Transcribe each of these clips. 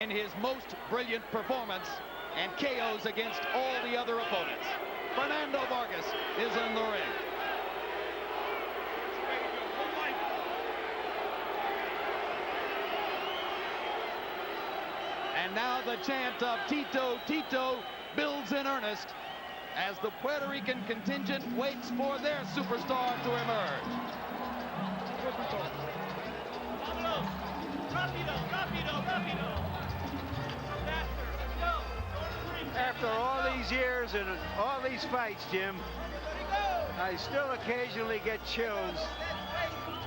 in his most brilliant performance and KOs against all the other opponents. Fernando Vargas is in the ring. And now the chant of Tito, Tito builds in earnest as the Puerto Rican contingent waits for their superstar to emerge. After all these years and all these fights, Jim, I still occasionally get chills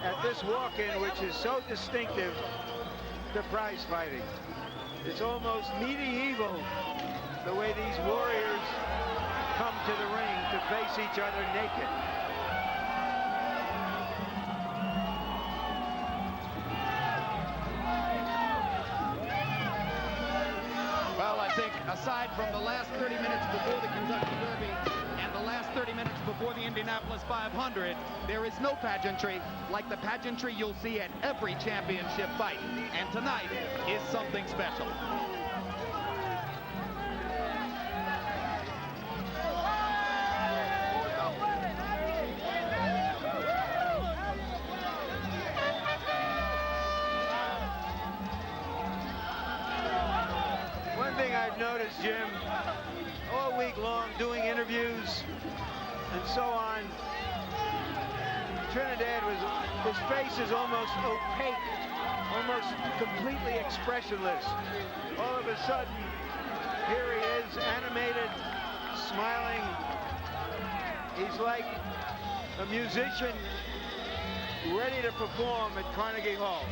at this walk-in, which is so distinctive to prize fighting. It's almost medieval, the way these warriors come to the ring to face each other naked. Well, I think aside from the last 30 minutes before the Kentucky Derby and the last 30 minutes before the Indianapolis 500, there is no pageantry like the pageantry you'll see at every championship fight. And tonight is something special. One thing I've noticed, Jim, all week long doing interviews and so on, Trinidad his face is almost opaque, almost completely expressionless. All of a sudden, here he is, animated, smiling. He's like a musician ready to perform at Carnegie Hall.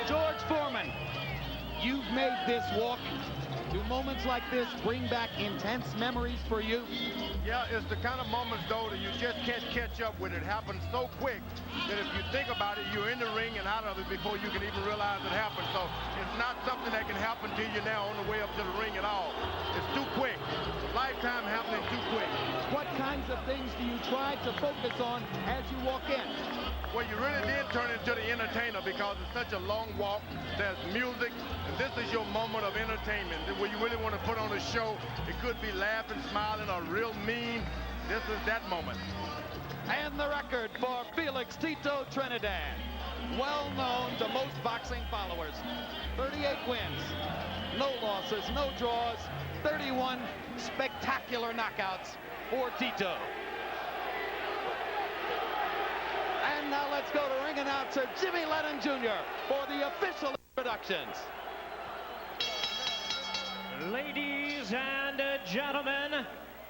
George Foreman, you've made this walk. Do moments like this bring back intense memories for you? Yeah, it's the kind of moments, though, that you just can't catch up with. It happens so quick that if you think about it, you're in the ring and out of it before you can even realize it happened. So it's not something that can happen to you now on the way up to the ring at all. It's too quick. Lifetime happening too quick. What kinds of things do you try to focus on as you walk in? Well, you really did turn into the entertainer because it's such a long walk. There's music, and this is your moment of entertainment. Where you really want to put on a show, it could be laughing, smiling, or real mean. This is that moment. And the record for Felix Tito Trinidad, well known to most boxing followers. 38 wins, no losses, no draws, 31 spectacular knockouts for Tito. And now let's go to ring announcer Jimmy Lennon Jr. for the official introductions. Ladies and gentlemen,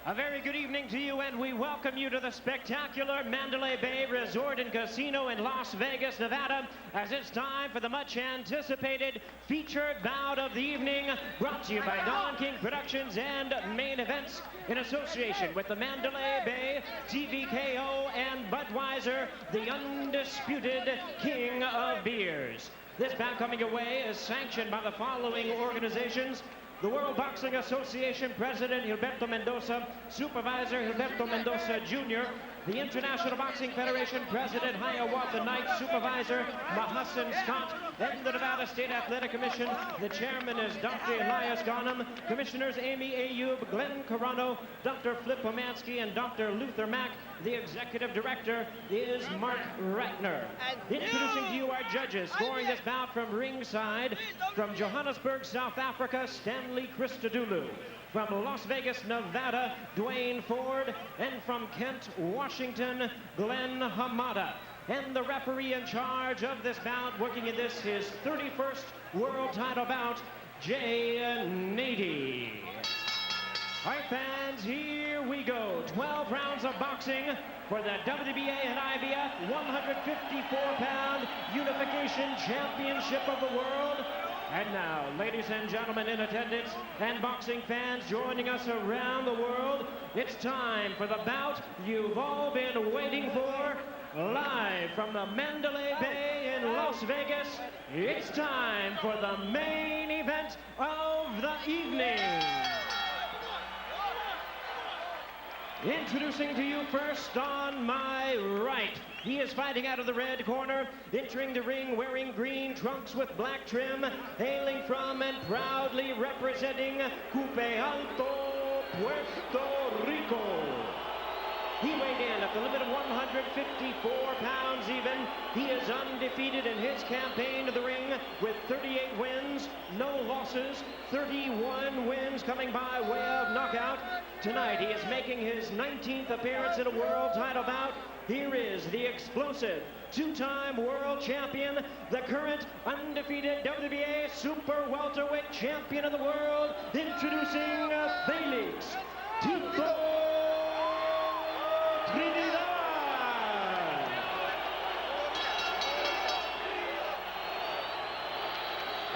a very good evening to you, and we welcome you to the spectacular Mandalay Bay Resort and Casino in Las Vegas, Nevada, as it's time for the much anticipated featured bout of the evening, brought to you by Don King Productions and Main Events in association with the Mandalay Bay, TVKO, and Budweiser, the undisputed king of beers. This bout coming away is sanctioned by the following organizations: the World Boxing Association President Gilberto Mendoza, Supervisor Gilberto Mendoza Jr., the International Boxing Federation President Hiawatha Knight, Supervisor Mahassan Scott, and the Nevada State Athletic Commission. The chairman is Dr. Elias Ghanem, Commissioners Amy Ayub, Glenn Carano, Dr. Flip Pomansky, and Dr. Luther Mack. The executive director is Mark Ratner. Introducing to you our judges, scoring this bout from ringside, from Johannesburg, South Africa, Stanley Christodoulou. From Las Vegas, Nevada, Dwayne Ford. And from Kent, Washington, Glenn Hamada. And the referee in charge of this bout, working in this, his 31st world title bout, Jay Nady. All right, fans, here we go. 12 rounds of boxing for the WBA and IBF 154-pound Unification Championship of the World. And now, ladies and gentlemen in attendance and boxing fans joining us around the world, it's time for the bout you've all been waiting for. Live from the Mandalay Bay in Las Vegas, it's time for the main event of the evening. Introducing to you first on my right. He is fighting out of the red corner, entering the ring wearing green trunks with black trim, hailing from and proudly representing Cupe Alto, Puerto Rico. He weighed in at the limit of 154 pounds even. He is undefeated in his campaign to the ring with 38 wins, no losses, 31 wins coming by way of knockout. Tonight he is making his 19th appearance in a world title bout. Here is the explosive two-time world champion, the current undefeated WBA super welterweight champion of the world, introducing Felix Trinidad.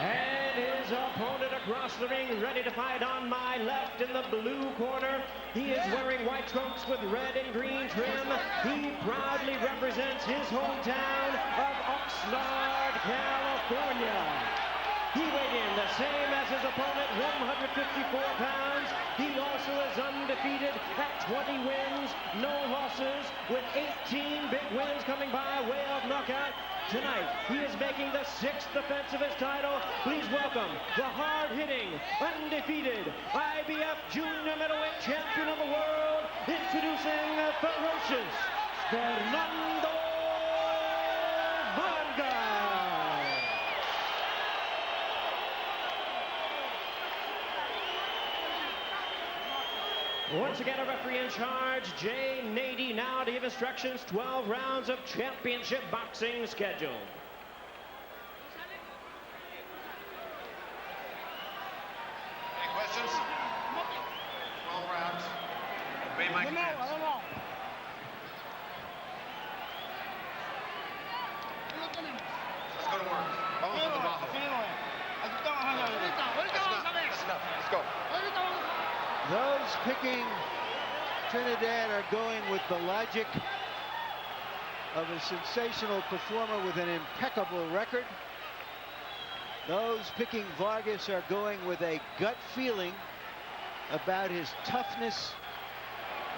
And his opponent across the ring, ready to fight on my left in the blue corner. He is wearing white trunks with red and green trim. He proudly represents his hometown of Oxnard, California. He weighed in the same as his opponent, 154 pounds. He also is undefeated at 20 wins, no losses, with 18 big wins coming by way of knockout. Tonight, he is making the 6th defense of his title. Please welcome the hard-hitting, undefeated IBF Junior Middleweight Champion of the world, introducing ferocious Fernando Vargas. Once again, a referee in charge, Jay Nady, now to give instructions. 12 rounds of championship boxing scheduled. Any questions? 12 rounds. Obey my commands. Let's go to work. Vamos a trabajo. That's enough. Let's go. Those picking Trinidad are going with the logic of a sensational performer with an impeccable record. Those picking Vargas are going with a gut feeling about his toughness.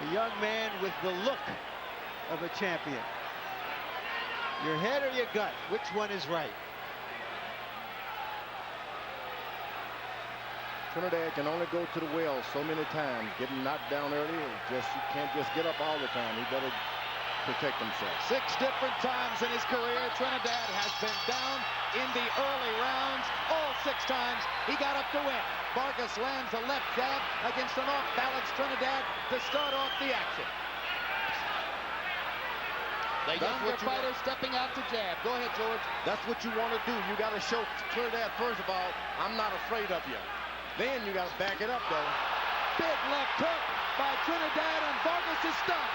A young man with the look of a champion. Your head or your gut, which one is right? Trinidad can only go to the well so many times. Getting knocked down early, you can't just get up all the time. He better protect himself. 6 different times in his career, Trinidad has been down in the early rounds. All 6 times he got up to win. Vargas lands a left jab against an off-balance Trinidad to start off the action. The younger fighter stepping out to jab. Go ahead, George. That's what you want to do. You got to show Trinidad, first of all, I'm not afraid of you. Then you got to back it up, though. Big left hook by Trinidad, and Vargas is stunned.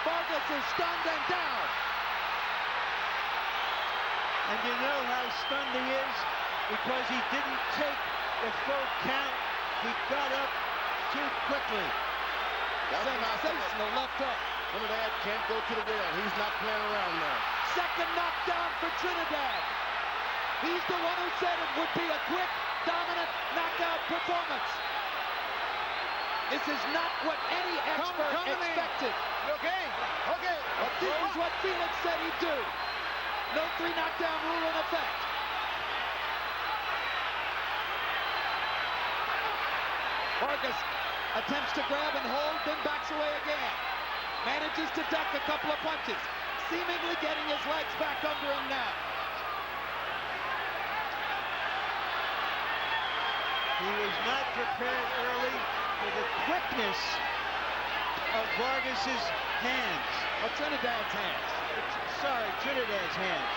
Vargas is stunned and down. And you know how stunned he is? Because he didn't take the full count. He got up too quickly. Sensational left hook. Trinidad can't go to the well. He's not playing around now. Second knockdown for Trinidad. He's the one who said it would be a quick, dominant knockout performance. This is not what any expert expected. Okay. But this is what Felix said he'd do. No 3 knockdown rule in effect. Vargas attempts to grab and hold, then backs away again. Manages to duck a couple of punches, seemingly getting his legs back under him now. He was not prepared early for the quickness of Vargas's hands. Or Trinidad's hands. Sorry, Trinidad's hands.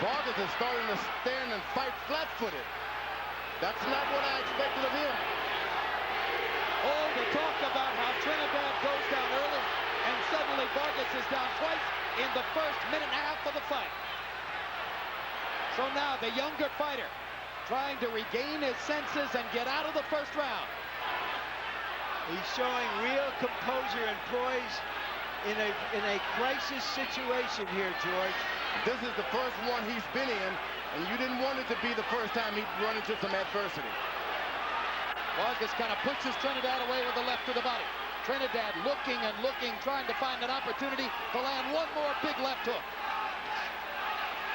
Vargas is starting to stand and fight flat-footed. That's not what I expected of him. All the talk about how Trinidad goes down early, and suddenly Vargas is down twice in the first minute and a half of the fight. So now the younger fighter trying to regain his senses and get out of the first round. He's showing real composure and poise in a crisis situation here, George. This is the first one he's been in, and you didn't want it to be the first time he'd run into some adversity. Vargas kind of pushes Trinidad away with the left to the body. Trinidad looking and looking, trying to find an opportunity to land one more big left hook.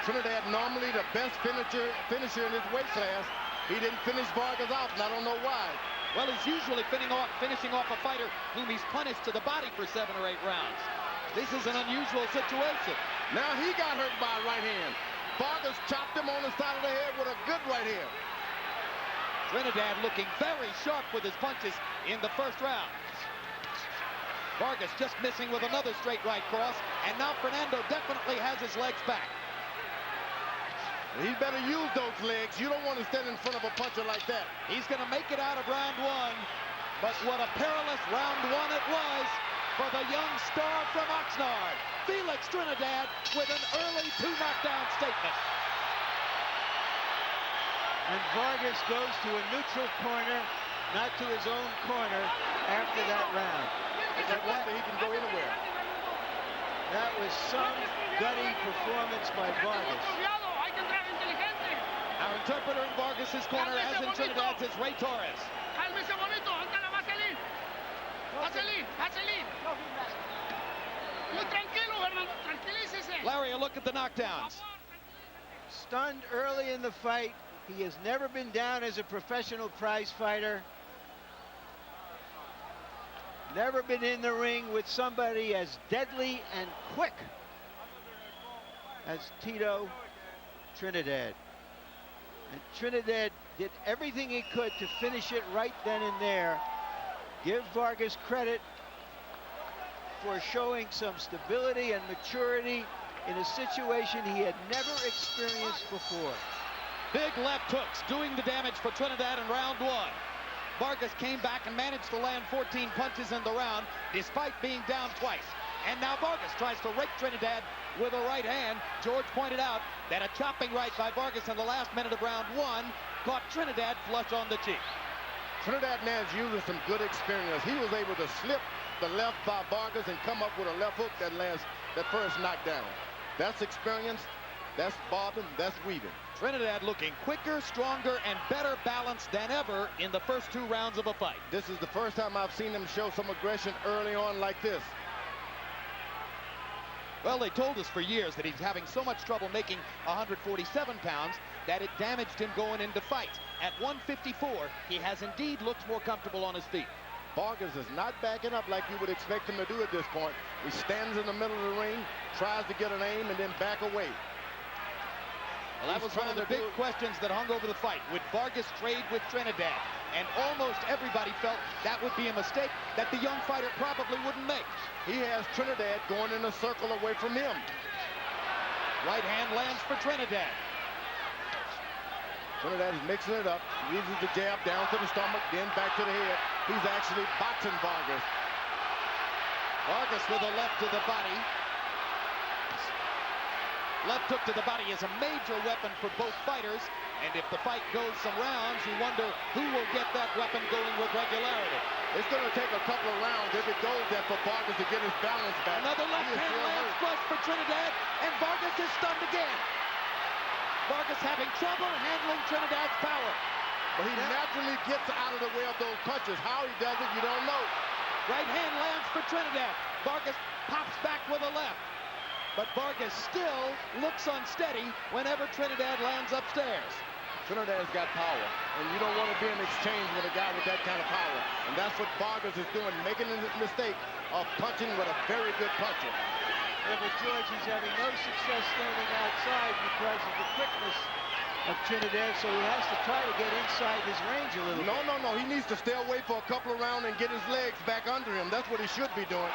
Trinidad normally the best finisher in his weight class. He didn't finish Vargas out, and I don't know why. Well, he's usually finishing off a fighter whom he's punished to the body for 7 or 8 rounds. This is an unusual situation. Now he got hurt by a right hand. Vargas chopped him on the side of the head with a good right hand. Trinidad looking very sharp with his punches in the first round. Vargas just missing with another straight right cross, and now Fernando definitely has his legs back. He better use those legs. You don't want to stand in front of a puncher like that. He's going to make it out of round 1, but what a perilous round 1 it was for the young star from Oxnard, Felix Trinidad, with an early 2 knockdown statement. And Vargas goes to a neutral corner, not to his own corner after that round. It's a wonder he can go anywhere. That was some gutty performance by Vargas. Our interpreter in Vargas's corner, as in Trinidad's, is Ray Torres. Larry, a look at the knockdowns. Stunned early in the fight. He has never been down as a professional prize fighter. Never been in the ring with somebody as deadly and quick as Tito Trinidad. And Trinidad did everything he could to finish it right then and there. Give Vargas credit for showing some stability and maturity in a situation he had never experienced before. Big left hooks doing the damage for Trinidad in round 1. Vargas came back and managed to land 14 punches in the round despite being down twice. And now Vargas tries to rake Trinidad with a right hand. George pointed out that a chopping right by Vargas in the last minute of round 1 caught Trinidad flush on the cheek. Trinidad man's using some good experience. He was able to slip the left by Vargas and come up with a left hook that lands that first knockdown. That's experience, that's bobbing, that's weaving. Trinidad looking quicker, stronger, and better balanced than ever in the first 2 rounds of a fight. This is the first time I've seen him show some aggression early on like this. Well, they told us for years that he's having so much trouble making 147 pounds that it damaged him going into fights. At 154, he has indeed looked more comfortable on his feet. Vargas is not backing up like you would expect him to do at this point. He stands in the middle of the ring, tries to get an aim, and then back away. Well, that was one of the big questions that hung over the fight. Would Vargas trade with Trinidad? And almost everybody felt that would be a mistake that the young fighter probably wouldn't make. He has Trinidad going in a circle away from him. Right hand lands for Trinidad. Trinidad is mixing it up. He uses the jab down to the stomach, then back to the head. He's actually boxing Vargas. Vargas with a left to the body. Left hook to the body is a major weapon for both fighters. And if the fight goes some rounds, you wonder who will get that weapon going with regularity. It's going to take a couple of rounds if it goes there for Vargas to get his balance back. Another left hand lands flush for Trinidad, and Vargas is stunned again. Vargas having trouble handling Trinidad's power. But he naturally gets out of the way of those punches. How he does it, you don't know. Right hand lands for Trinidad. Vargas pops back with a left. But Vargas still looks unsteady whenever Trinidad lands upstairs. Trinidad's got power, and you don't want to be in exchange with a guy with that kind of power. And that's what Vargas is doing, making the mistake of punching with a very good puncher. Yeah, but George, he's having no success standing outside because of the quickness of Trinidad, so he has to try to get inside his range a little bit. No. He needs to stay away for a couple of rounds and get his legs back under him. That's what he should be doing.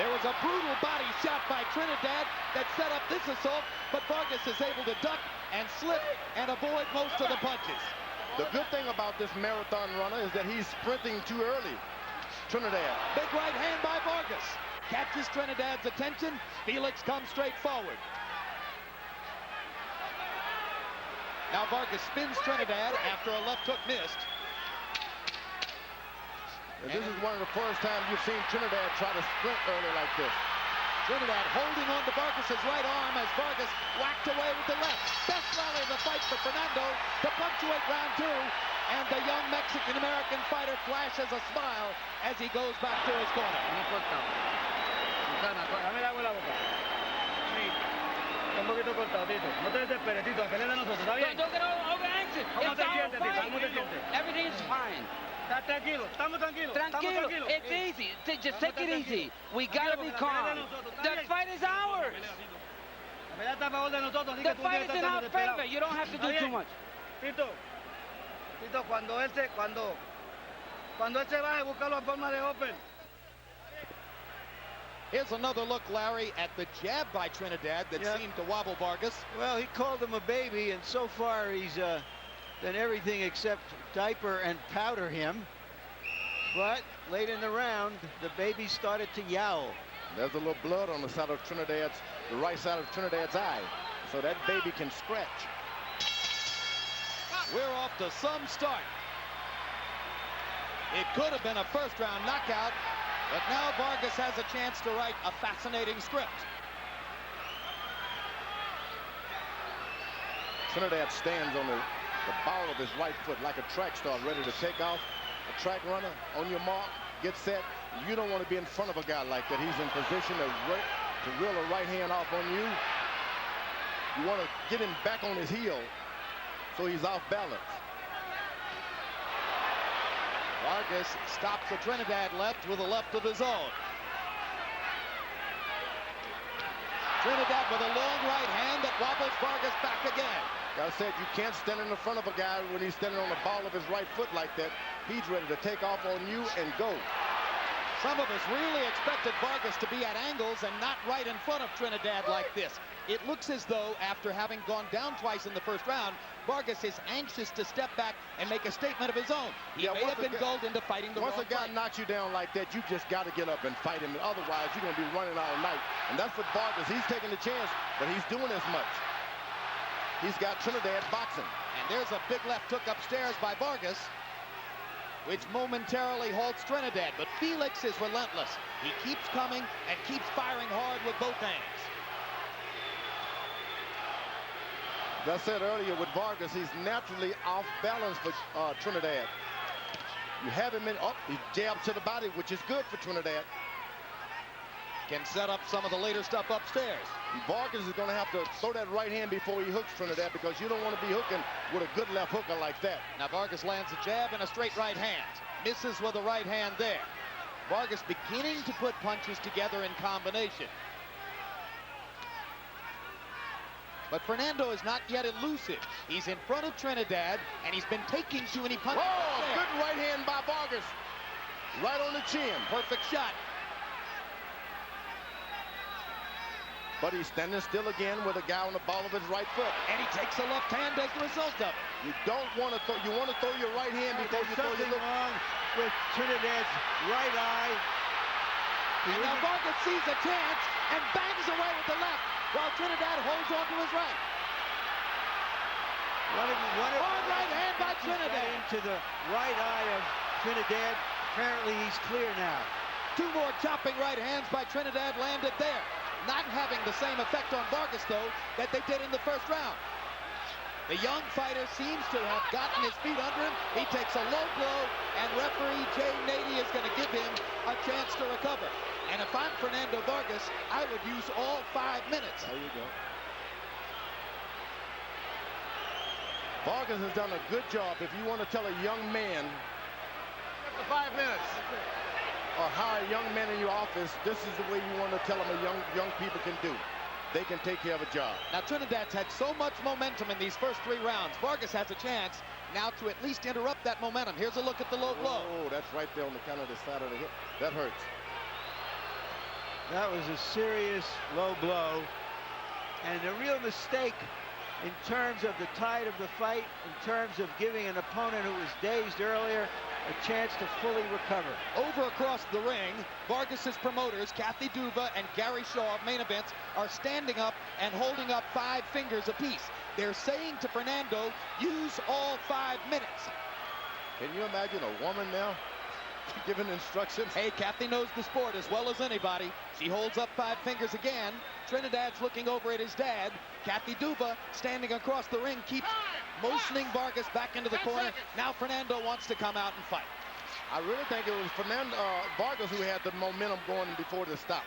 There was a brutal body shot by Trinidad that set up this assault, but Vargas is able to duck and slip and avoid most of the punches. The good thing about this marathon runner is that he's sprinting too early. Trinidad. Big right hand by Vargas. Catches Trinidad's attention. Felix comes straight forward. Now Vargas spins Trinidad after a left hook missed. And this is one of the first times you've seen Trinidad try to sprint early like this. Trinidad holding on to Vargas's right arm as Vargas whacked away with the left. Best rally of the fight for Fernando to punctuate round 2. And the young Mexican-American fighter flashes a smile as he goes back to his corner. Dame la boca. Sí. Un poquito cortado, Tito. No te desesperes, Tito. Acelera a nosotros, ¿está bien? Don't get over anxious. ¿Cómo It's te our sientes, Tito? fight. ¿Cómo te sientes? Everything's fine. Estás tranquilo, estamos tranquilos. Tranquilo. It's easy. Just take it easy. We gotta be calm. The fight is ours. La pelea está a favor de nosotros, así The que tú fight tienes is que in estar our desesperado. favor. You don't have to ¿Está do bien? too much. Tito, cuando él se baje, busca la forma de open. Here's another look, Larry, at the jab by Trinidad that seemed to wobble Vargas. Well, he called him a baby, and so far he's done everything except diaper and powder him. But late in the round, the baby started to yowl. There's a little blood on the side of Trinidad's, the right side of Trinidad's eye. So that baby can scratch. We're off to some start. It could have been a first-round knockout, but now Vargas has a chance to write a fascinating script. Trinidad stands on the ball of his right foot like a track star ready to take off. A track runner, on your mark, get set. You don't want to be in front of a guy like that. He's in position to reel a right hand off on you. You want to get him back on his heel so he's off balance. Vargas stops the Trinidad left with a left of his own. Trinidad with a long right hand that wobbles Vargas back again. Like I said, you can't stand in the front of a guy when he's standing on the ball of his right foot like that. He's ready to take off on you and go. Some of us really expected Vargas to be at angles and not right in front of Trinidad like this. It looks as though, after having gone down twice in the first round, Vargas is anxious to step back and make a statement of his own. He may have been gulled into fighting the wrong Once a guy fight. knocks you down like that, you just got to get up and fight him. Otherwise, you're going to be running all night. And that's what Vargas, he's taking the chance, but he's doing as much. He's got Trinidad boxing. And there's a big left hook upstairs by Vargas, which momentarily halts Trinidad. But Felix is relentless. He keeps coming and keeps firing hard with both hands. As I said earlier with Vargas, he's naturally off balance for Trinidad. You have him in, he jabs to the body, which is good for Trinidad. Can set up some of the later stuff upstairs. Vargas is going to have to throw that right hand before he hooks Trinidad, because you don't want to be hooking with a good left hooker like that. Now Vargas lands a jab and a straight right hand. Misses with a right hand there. Vargas beginning to put punches together in combination. But Fernando is not yet elusive. He's in front of Trinidad, and he's been taking too many punches. Oh, good right hand by Vargas. Right on the chin. Perfect shot. But he's standing still again with a guy on the ball of his right foot. And he takes a left hand as the result of it. You don't want to throw, you want to throw your right hand before you throw your Something wrong with Trinidad's right eye. And now Vargas sees a chance and bangs away with the left, while Trinidad holds on to his right. Hard right hand by Trinidad. Into the right eye of Trinidad. Apparently he's clear now. Two more chopping right hands by Trinidad landed there. Not having the same effect on Vargas, though, that they did in the first round. The young fighter seems to have gotten his feet under him. He takes a low blow, and referee Jay Nady is going to give him a chance to recover. And if I'm Fernando Vargas, I would use all 5 minutes. There you go. Vargas has done a good job. If you want to tell a young man, after 5 minutes, or hire a young man in your office, this is the way you want to tell them young people can do. They can take care of a job. Now Trinidad's had so much momentum in these first 3 rounds. Vargas has a chance now to at least interrupt that momentum. Here's a look at the low blow. Oh, that's right there on the kind of the side of the hip. That hurts. That was a serious low blow. And a real mistake in terms of the tide of the fight, in terms of giving an opponent who was dazed earlier a chance to fully recover. Over across the ring, Vargas's promoters, Kathy Duva and Gary Shaw of Main Events, are standing up and holding up 5 fingers apiece. They're saying to Fernando, use all 5 minutes. Can you imagine a woman now giving instructions? Hey, Kathy knows the sport as well as anybody. She holds up 5 fingers again. Trinidad's looking over at his dad. Kathy Duva, standing across the ring, keeps motioning Vargas back into the corner. Now Fernando wants to come out and fight. I really think it was Fernando Vargas who had the momentum going before the stop.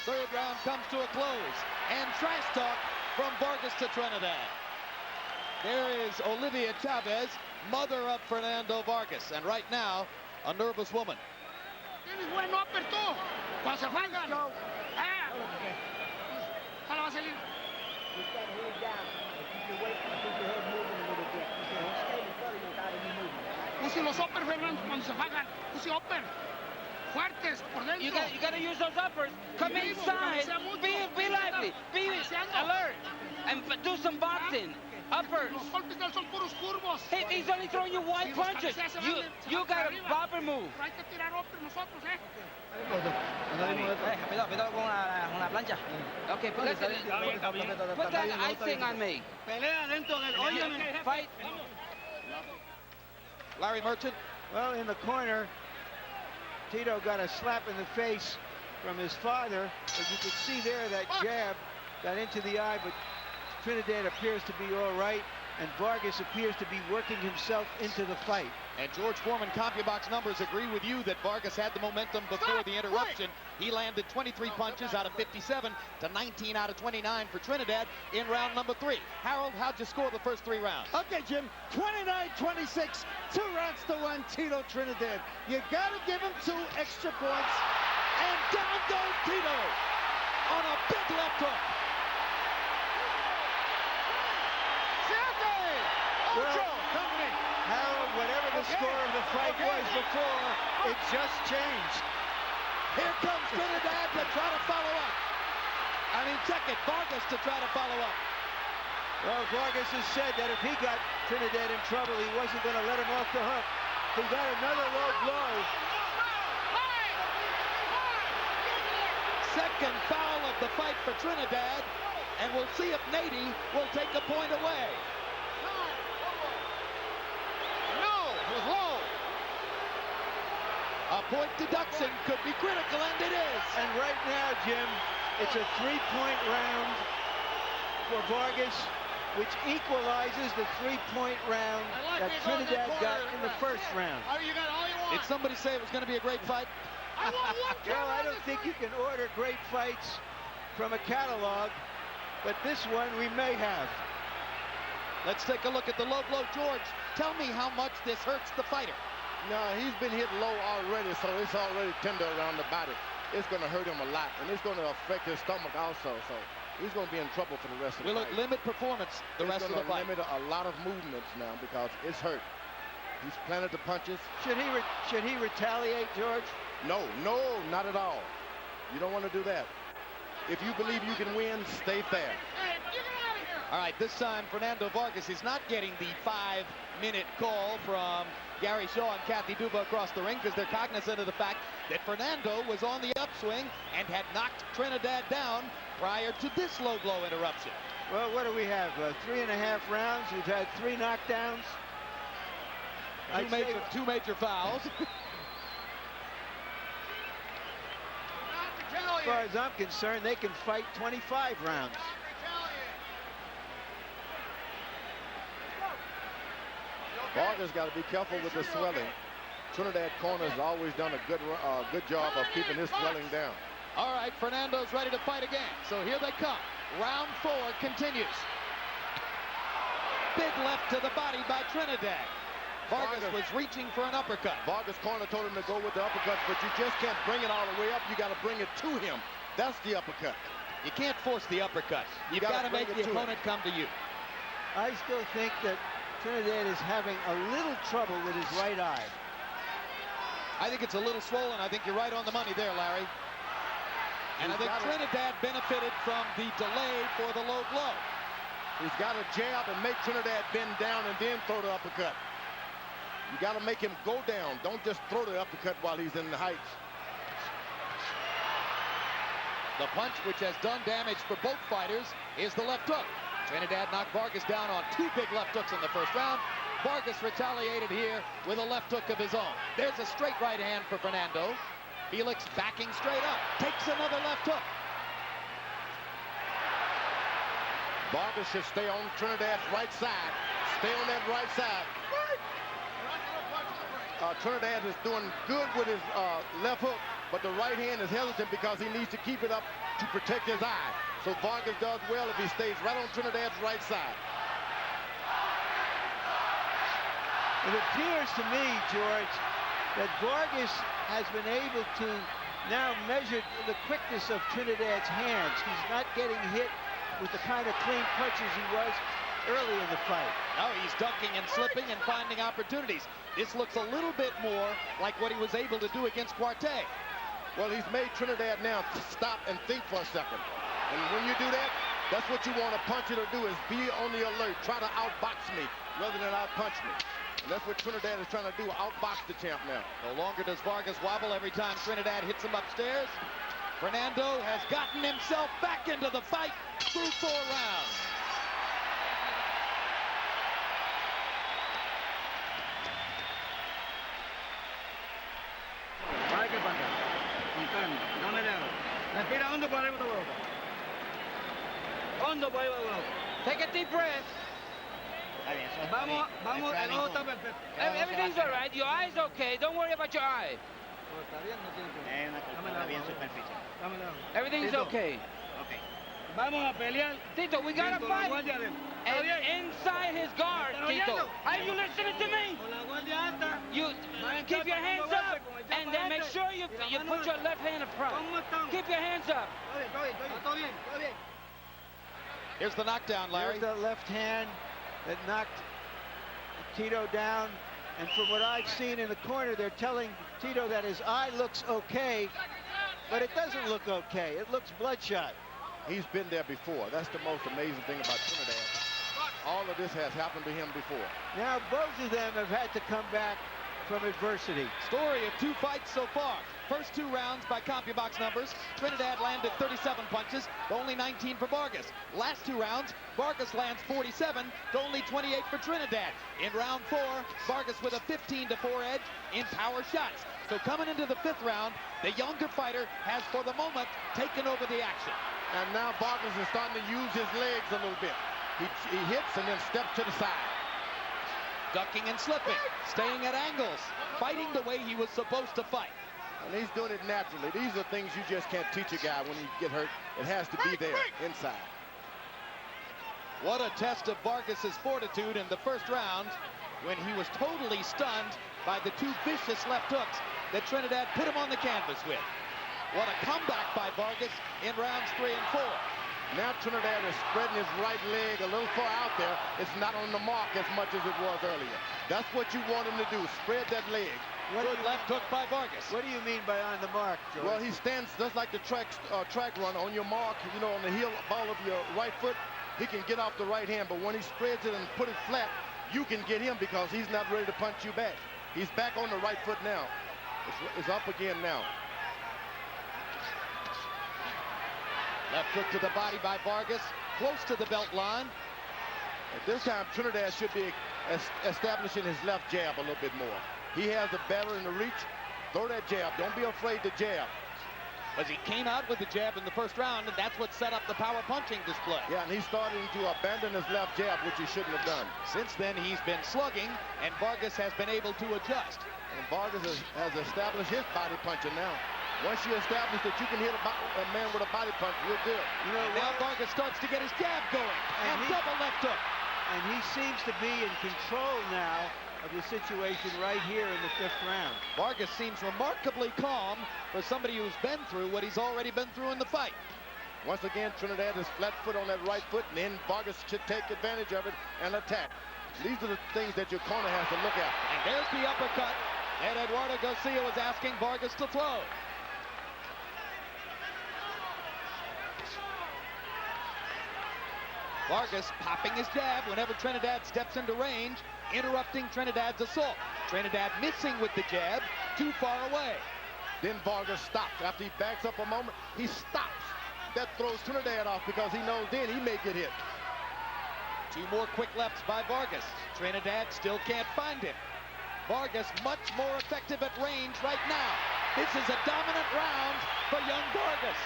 Third round comes to a close. And trash talk from Vargas to Trinidad. There is Olivia Chavez, mother of Fernando Vargas. And right now, a nervous woman. Tienes buen upper tú. Cuando se juegan. Ojalá va a salir. Use los upper, Fernando, cuando se juegan. Use upper. Fuertes por dentro. You got to use those uppers. Come inside. Be lively. Be alert. And do some boxing. Uppers. Los golpes de él son puros curvos. He's only throwing you wide punches. You got a bobber move. Hay que tirar upper nosotros, Cuidado con la plancha. Okay, put that icing on me. Pelea dentro del hoyo. Fight. Larry Merchant. Well, in the corner, Tito got a slap in the face from his father. As you can see there, that jab got into the eye, but Trinidad appears to be all right, and Vargas appears to be working himself into the fight. And George Foreman CompuBox numbers agree with you that Vargas had the momentum before the interruption. He landed 23 punches out of 57 to 19 out of 29 for Trinidad in round number 3. Harold, how'd you score the first 3 rounds? Okay, Jim, 29-26, 2 rounds to 1, Tito Trinidad. You got to give him 2 extra points, and down goes Tito on a big left hook. Well, Harold, whatever the score of the fight was before, it just changed. Here comes Trinidad to try to follow up. Check it, Vargas to try to follow up. Well, Vargas has said that if he got Trinidad in trouble, he wasn't going to let him off the hook. He got another low blow. Second foul of the fight for Trinidad, and we'll see if Nady will take a point away. A point deduction could be critical, and it is. And right now, Jim, it's a 3-point round for Vargas, which equalizes the 3-point round that Trinidad got in the first round. Did somebody say it was going to be a great fight? Well, I don't think you can order great fights from a catalog, but this one we may have. Let's take a look at the low blow. George, tell me how much this hurts the fighter. No, he's been hit low already, so it's already tender around the body. It's going to hurt him a lot, and it's going to affect his stomach also. So he's going to be in trouble for the rest of the fight. Will it limit performance the rest of the fight? It's going to limit a lot of movements now because it's hurt. He's planted the punches. Should he retaliate, George? No, not at all. You don't want to do that. If you believe you can win, stay fair. All right, this time Fernando Vargas is not getting the 5-minute call from Gary Shaw and Kathy Duba across the ring because they're cognizant of the fact that Fernando was on the upswing and had knocked Trinidad down prior to this low blow interruption. Well, what do we have? 3.5 rounds. We've had 3 knockdowns. Two major fouls. As far as I'm concerned, they can fight 25 rounds. Vargas got to be careful with the swelling. Trinidad corner has always done a good job of keeping his swelling down. All right, Fernando's ready to fight again. So here they come. Round 4 continues. Big left to the body by Trinidad. Vargas was reaching for an uppercut. Vargas' corner told him to go with the uppercut, but you just can't bring it all the way up. You got to bring it to him. That's the uppercut. You can't force the uppercut. You've got to make the opponent come to you. I still think that Trinidad is having a little trouble with his right eye. I think it's a little swollen. I think you're right on the money there, Larry. And I think Trinidad benefited from the delay for the low blow. He's got to jab and make Trinidad bend down and then throw the uppercut. You got to make him go down. Don't just throw the uppercut while he's in the heights. The punch, which has done damage for both fighters, is the left hook. Trinidad knocked Vargas down on 2 big left hooks in the first round. Vargas retaliated here with a left hook of his own. There's a straight right hand for Fernando. Felix backing straight up, takes another left hook. Vargas should stay on Trinidad's right side. Stay on that right side. Trinidad is doing good with his left hook, but the right hand is hesitant because he needs to keep it up to protect his eye. So Vargas does well if he stays right on Trinidad's right side. It appears to me, George, that Vargas has been able to now measure the quickness of Trinidad's hands. He's not getting hit with the kind of clean punches he was early in the fight. Now he's ducking and slipping and finding opportunities. This looks a little bit more like what he was able to do against Cuarte. Well, he's made Trinidad now stop and think for a second. And when you do that, that's what you want a puncher to do, is be on the alert. Try to outbox me rather than outpunch me. And that's what Trinidad is trying to do, outbox the champ now. No longer does Vargas wobble every time Trinidad hits him upstairs. Fernando has gotten himself back into the fight through 4 rounds. ¿Qué pasa? Con calma, no me dejo. Respira hondo por arriba de la boca. Hondo por arriba de la boca. Take a deep breath. Vamos, todo está perfecto. Everything's all right. Your eye's okay. Don't worry about your eye. Está bien, no tiene problema. Dámela. Everything's okay. Vamos a pelear. Tito, we gotta con la fight. guardia adentro. And inside his guard, Tito. Are you listening to me? Con la guardia alta. You keep your hands up, and then make sure you put your left hand in front. ¿Cómo estamos? Keep your hands up. Todo bien. Here's the knockdown, Larry. There's the left hand that knocked Tito down. And from what I've seen in the corner, they're telling Tito that his eye looks okay, but it doesn't look okay. It looks bloodshot. He's been there before. That's the most amazing thing about Trinidad. All of this has happened to him before. Now both of them have had to come back from adversity. Story of 2 fights so far. First 2 rounds by CompuBox numbers, Trinidad landed 37 punches to only 19 for Vargas. Last 2 rounds, Vargas lands 47 to only 28 for Trinidad. In round 4, Vargas with a 15-4 edge in power shots. So coming into the 5th round, the younger fighter has, for the moment, taken over the action. And now Vargas is starting to use his legs a little bit. He hits and then steps to the side. Ducking and slipping, staying at angles, fighting the way he was supposed to fight. And he's doing it naturally. These are things you just can't teach a guy when he get hurt. It has to be there inside. What a test of Vargas's fortitude in the 1st round when he was totally stunned by the 2 vicious left hooks that Trinidad put him on the canvas with. What a comeback by Vargas in rounds 3 and 4. Now Trinidad is spreading his right leg a little far out there. It's not on the mark as much as it was earlier. That's what you want him to do, spread that leg. Good left hook by Vargas. What do you mean by on the mark, George? Well, he stands just like the track runner on your mark, you know, on the heel ball of your right foot. He can get off the right hand, but when he spreads it and put it flat, you can get him because he's not ready to punch you back. He's back on the right foot now. It's up again now. Left hook to the body by Vargas, close to the belt line. At this time, Trinidad should be establishing his left jab a little bit more. He has the better in the reach. Throw that jab. Don't be afraid to jab. Because he came out with the jab in the 1st round, and that's what set up the power punching display. Yeah, and he's starting to abandon his left jab, which he shouldn't have done. Since then, he's been slugging, and Vargas has been able to adjust. And Vargas has established his body punching now. Once you establish that you can hit a man with a body punch, you're good. You know, now Vargas starts to get his jab going, and double left hook. And he seems to be in control now of the situation right here in the 5th round. Vargas seems remarkably calm for somebody who's been through what he's already been through in the fight. Once again, Trinidad is flat foot on that right foot, and then Vargas should take advantage of it and attack. These are the things that your corner has to look at. And there's the uppercut that Eduardo Garcia was asking Vargas to throw. Vargas popping his jab whenever Trinidad steps into range, interrupting Trinidad's assault. Trinidad missing with the jab, too far away. Then Vargas stops. After he backs up a moment, he stops. That throws Trinidad off because he knows then he may get hit. 2 more quick lefts by Vargas. Trinidad still can't find him. Vargas much more effective at range right now. This is a dominant round for young Vargas.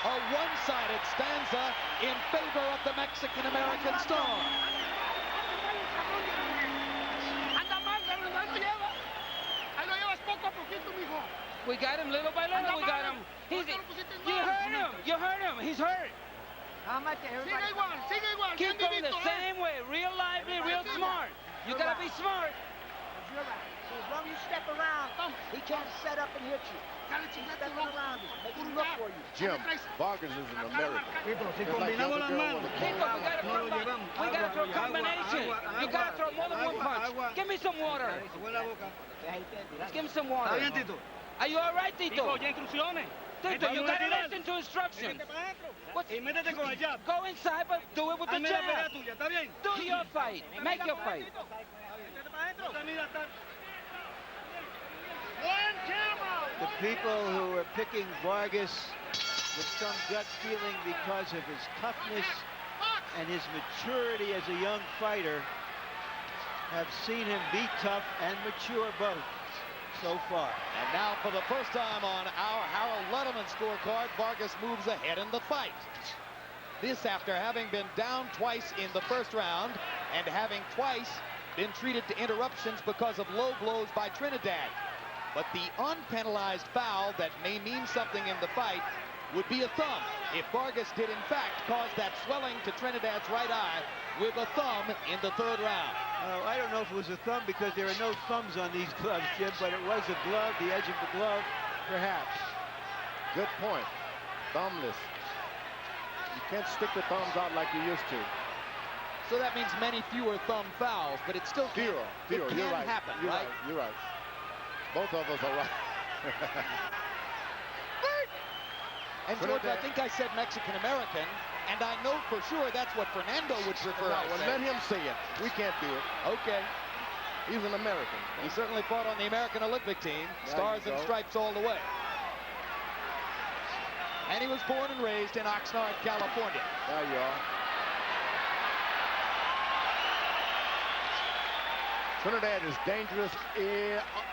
A one-sided stanza in favor of the Mexican-American star. Anda mal, Fernando, ahí lo llevas. Ahí lo llevas poco a poquito, mijo. We got him little by little. We got him. You hurt him. You hurt him. He's hurt. Sigue igual. Keep going the same way. Real lively, real smart. You gotta be smart. You're right. So as long as you step around, he can't set up and hit you. Step around him. Make him look for you. Jim, Vargas is an American. Just like the other girl with the People, we gotta throw combination. You gotta throw more than one punch. Give me some water. Give him some water. Are you all right, Tito? Tito, you gotta listen to instructions. Go inside, but do it with the jab. Do your fight. Make your fight. The people who are picking Vargas with some gut feeling because of his toughness and his maturity as a young fighter have seen him be tough and mature both so far. And now for the first time on our Harold Letterman scorecard, Vargas moves ahead in the fight. This after having been down twice in the first round and having twice been treated to interruptions because of low blows by Trinidad. But the unpenalized foul that may mean something in the fight would be a thumb if Vargas did in fact cause that swelling to Trinidad's right eye with a thumb in the third round. I don't know if it was a thumb because there are no thumbs on these gloves, Jim, but it was a glove, the edge of the glove, perhaps. Good point. Thumbless. You can't stick the thumbs out like you used to. So that means many fewer thumb fouls, but it still can, Fewer. It You're can right. happen, You're right? You're right. Both of us are right. And George, I think I said Mexican-American, and I know for sure that's what Fernando would prefer. No, well, let him say it. We can't do it. Okay. He's an American. He certainly fought on the American Olympic team. There Stars you and go. stripes all the way. And he was born and raised in Oxnard, California. There you are. Trinidad is dangerous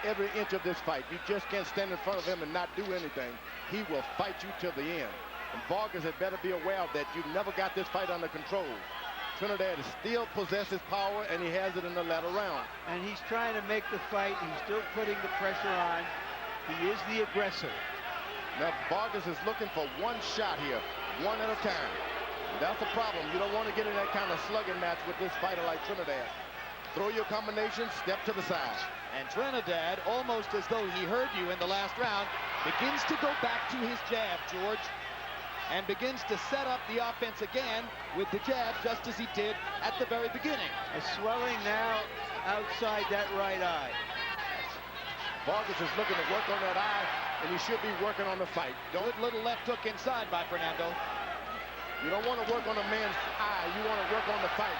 every inch of this fight. You just can't stand in front of him and not do anything. He will fight you till the end. And Vargas had better be aware of that. You've never got this fight under control. Trinidad still possesses power, and he has it in the latter round. And he's trying to make the fight. He's still putting the pressure on. He is the aggressor. Now, Vargas is looking for one shot here, one at a time. That's the problem. You don't want to get in that kind of slugging match with this fighter like Trinidad. Throw your combination, step to the side. And Trinidad, almost as though he heard you in the last round, begins to go back to his jab, George, and begins to set up the offense again with the jab, just as he did at the very beginning. A swelling now outside that right eye. Vargas is looking to work on that eye, and he should be working on the fight. Good little left hook inside by Fernando. You don't want to work on a man's eye. You want to work on the fight.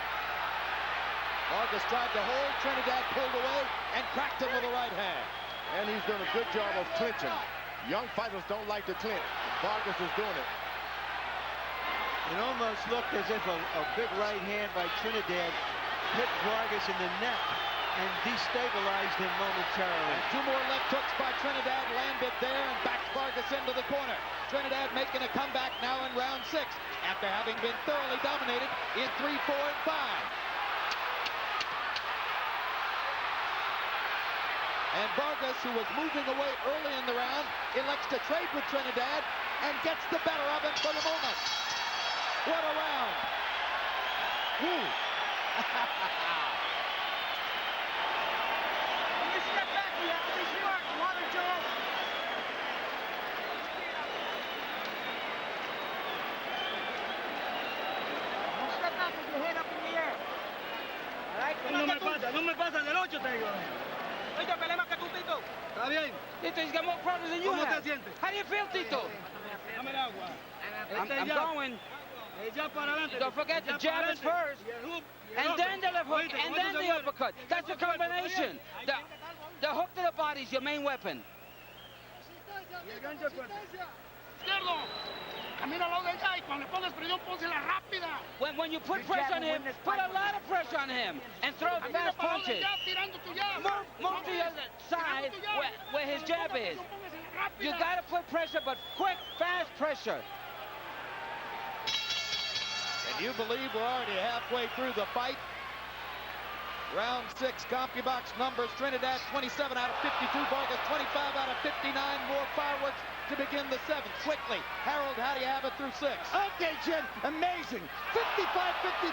Vargas tried to hold. Trinidad pulled away and cracked him with a right hand. And he's done a good job of clinching. Young fighters don't like to clinch. Vargas is doing it. It almost looked as if a big right hand by Trinidad hit Vargas in the neck and destabilized him momentarily. And two more left hooks by Trinidad landed there and backed Vargas into the corner. Trinidad making a comeback now in round 6 after having been thoroughly dominated in 3, 4, and 5. And Vargas, who was moving away early in the round, elects to trade with Trinidad and gets the better of him for the moment. What a round. Woo. Step back, you have to be smart. Water, Joe. Don't step back with your head up in the air. All right? No me pasa del 8, te digo. Tito, pelea más que tú, Tito. Está bien. Tito, he's got more progress than you ¿Cómo have. te sientes? How do you feel, Tito? Dame el agua. I'm going. Jab para adelante. Don't forget the jab is first, Y el hook, y el and otro. then the left hook, Oíste, and ¿cómo then se the mueve? uppercut. That's the combination. The hook to the body is your main weapon. Y el gancho fuerte. Izquierdo. Camina al lado de ella y cuando le pongas presión, pónsela rápida. When you put pressure on him, put a lot of pressure on him, and throw Camina fast para el lado de punches. ella, tirando tu jab. Move to the other side where his jab is. You got to put pressure, but quick, fast pressure. And you believe we're already halfway through the fight? Round 6, CompuBox numbers: Trinidad 27 out of 52, Vargas 25 out of 59. More fireworks to begin the 7th. Quickly, Harold, how do you have it through 6? Okay, Jim, amazing. 55-55,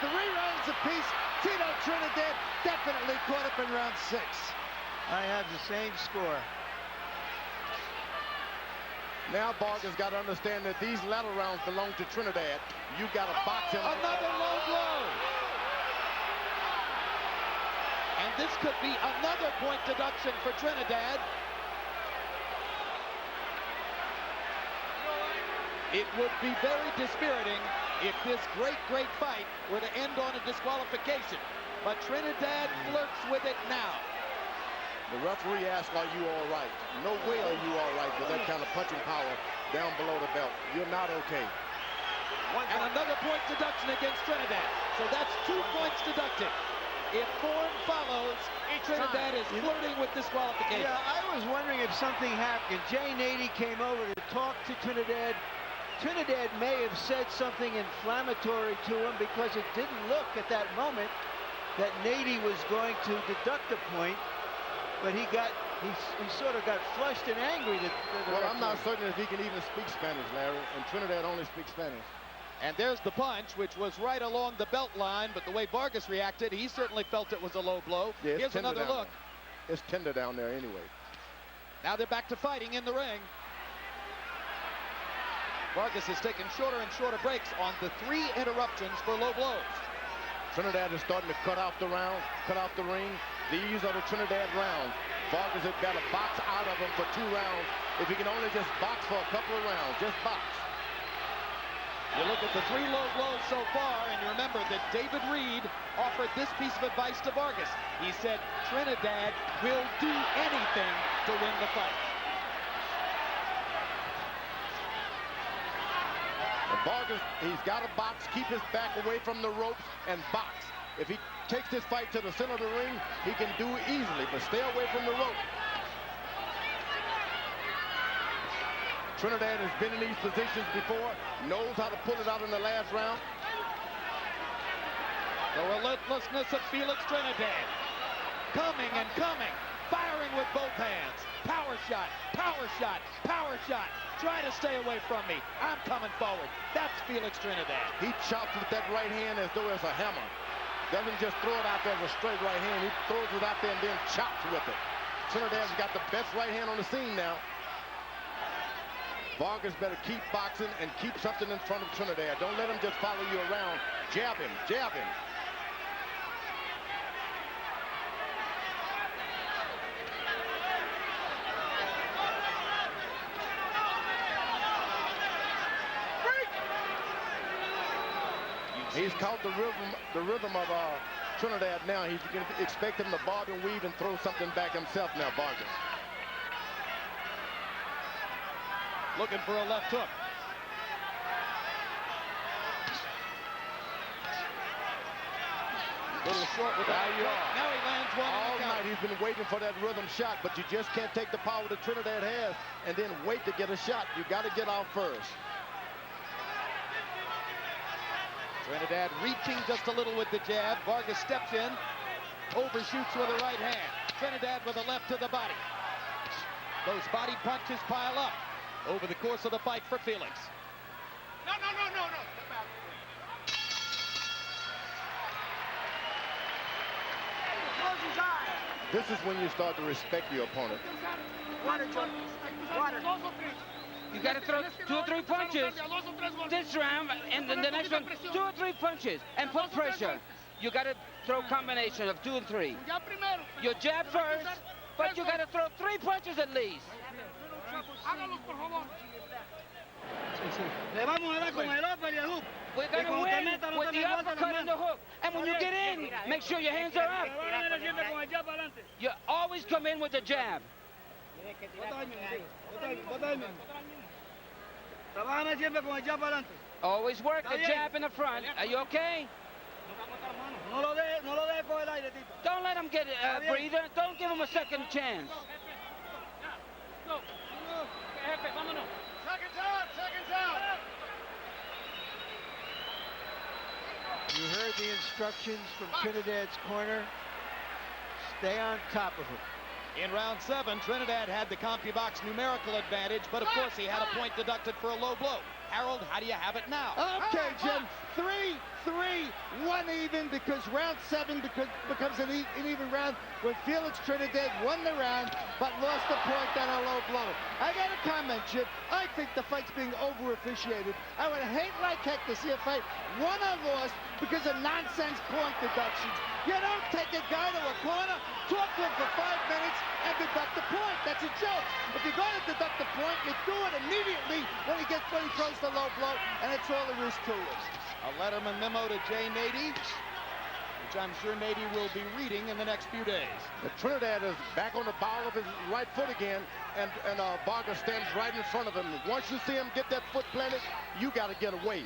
3 rounds apiece. Tito Trinidad definitely caught up in round 6. I have the same score. Now Vargas got to understand that these latter rounds belong to Trinidad. You got to box him. Another low blow. And this could be another point deduction for Trinidad. It would be very dispiriting if this great fight were to end on a disqualification. But Trinidad flirts with it now. The referee asked, are you all right? No way are you all right with that kind of punching power down below the belt. You're not okay. And another point deduction against Trinidad. So that's 2 points deducted. If form follows, Trinidad is flirting with disqualification. Yeah, I was wondering if something happened. Jay Nady came over to talk to Trinidad. Trinidad may have said something inflammatory to him because it didn't look at that moment that Nady was going to deduct a point. But he sort of got flushed and angry. Well, I'm not certain if he can even speak Spanish, Larry, and Trinidad only speaks Spanish. And there's the punch, which was right along the belt line, but the way Vargas reacted, he certainly felt it was a low blow. Yeah, here's another look. It's tender down there anyway. Now they're back to fighting in the ring. Vargas is taking shorter and shorter breaks on the 3 interruptions for low blows. Trinidad is starting to cut off the round, cut off the ring. These are the Trinidad rounds. Vargas has got to box out of them for 2 rounds. If he can only just box for a couple of rounds, just box. You look at the 3 low blows so far, and you remember that David Reed offered this piece of advice to Vargas. He said, Trinidad will do anything to win the fight. And Vargas, he's got to box, keep his back away from the ropes, and box. If he takes this fight to the center of the ring, he can do it easily, but stay away from the rope. Trinidad has been in these positions before, knows how to pull it out in the last round. The relentlessness of Felix Trinidad. Coming and coming, firing with both hands. Power shot, power shot, power shot. Try to stay away from me. I'm coming forward. That's Felix Trinidad. He chops with that right hand as though it's a hammer. Doesn't just throw it out there as a straight right hand. He throws it out there and then chops with it. Trinidad's got the best right hand on the scene now. Vargas better keep boxing and keep something in front of Trinidad. Don't let him just follow you around. Jab him, jab him. He's caught the rhythm of Trinidad now. You can expect him to bob and weave and throw something back himself now, Vargas. Looking for a left hook. Little short with that. Now he lands one. All night he's been waiting for that rhythm shot, but you just can't take the power that Trinidad has and then wait to get a shot. You got to get out first. Trinidad reaching just a little with the jab. Vargas steps in, overshoots with a right hand. Trinidad with a left to the body. Those body punches pile up over the course of the fight for Felix. No. Close his eyes. This is when you start to respect your opponent. Water, John. Water. You got to throw 2 or 3 punches this round, and then the next one, 2 or 3 punches, and put pressure. You got to throw a combination of 2 and 3. Your jab first, but you got to throw 3 punches at least. We're going to win with the uppercut and the hook. And when you get in, make sure your hands are up. You always come in with the jab. Always work the jab in the front. Are you okay? Don't let him get a breather. Don't give him a second chance. Seconds out. heard the instructions from Trinidad's corner. Stay on top of him. In round 7, Trinidad had the CompuBox numerical advantage, but of course he had a point deducted for a low blow. Harold, how do you have it now? Okay, Jim. 3-3, 1 even, because round 7 becomes an even round when Felix Trinidad won the round but lost the point on a low blow. I got a comment, Jim. I think the fight's being over-officiated. I would hate like heck to see a fight won or lost because of nonsense point deductions. You don't take a guy to a corner, talk to him for 5 minutes, and deduct the point. That's a joke. If you're going to deduct the point, you do it immediately when he throws the low blow, and that's all there is to it. A Letterman memo to Jay Nady, which I'm sure Nady will be reading in the next few days. Trinidad is back on the ball of his right foot again, and Vargas stands right in front of him. Once you see him get that foot planted, you got to get away.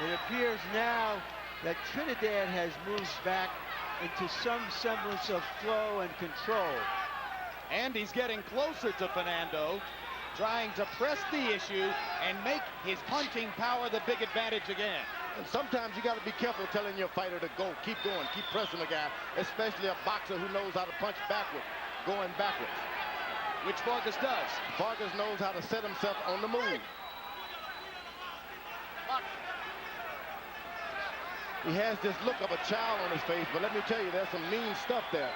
It appears now that Trinidad has moved back into some semblance of flow and control. And he's getting closer to Fernando, trying to press the issue and make his punching power the big advantage again. And sometimes you got to be careful telling your fighter to go. Keep going. Keep pressing the guy, especially a boxer who knows how to punch backward, going backwards. Which Vargas does. Vargas knows how to set himself on the move. He has this look of a child on his face, but let me tell you, there's some mean stuff there.